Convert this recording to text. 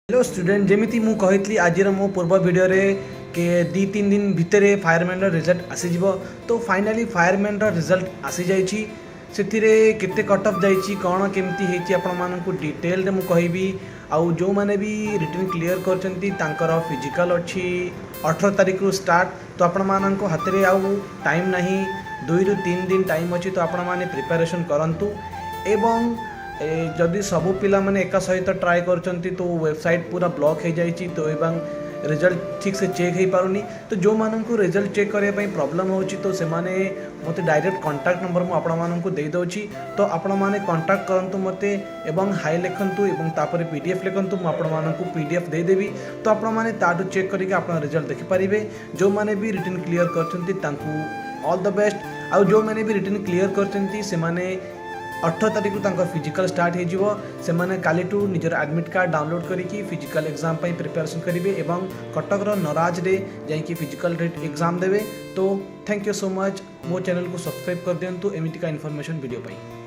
Hello student जमीती मु कही आज मो पूर्व वीडियो रे के 2-3 दिन भितर फायरमैन रिजल्ट आसीज तो फाइनाली फायरमैन रिजल्ट आसी जाइए से केते कट ऑफ जाइए कौन केमती आपको डिटेल रे मु कहबी आउ जो माने भी रिटर्न क्लियर कर फिजिकल अच्छी 18 तारीख रु स्टार्ट तो आपण मानक हाथ में आउ टाइम नहीं 2 ରୁ 3 दिन टाइम अच्छी तो आपण माने प्रिपरेशन करंतु एवं जदि सबू पिला माने एका सहित ट्राए करचंती तो वेबसाइट पूरा ब्लॉक हो जाइए तो एवं रिजल्ट ठीक से चेक हो पारुनी तो जो मानू रिजल्ट चेक करने प्रॉब्लम होची तो से माने मते डायरेक्ट कांटेक्ट नंबर मु आपण मानू दे दउची तो आपण माने कांटेक्ट करंतु मते एवं हाई लिखंतु एवं तापर पीडीएफ लिखंतु मु आपण मानू पीडीएफ दे देबी तो आपण माने ताटू चेक करके आपण रिजल्ट देखि परिबे जो माने भी रिटन क्लियर करचंती तांकू ऑल द बेस्ट आउ जो माने भी रिटन क्लियर करचंती से माने 18 तारीख को फिजिकल स्टार्ट हो कालीठू निजर एडमिट कार्ड डाउनलोड करके फिजिकल एग्जाम प्रिपरेशन करेंगे एवं कटक नराज रे जाइए फिजिकल एग्जाम देवे तो थैंक यू सो मच मो चैनल को सब्सक्राइब कर दिंतु एमती का इन्फॉर्मेशन वीडियो पाई।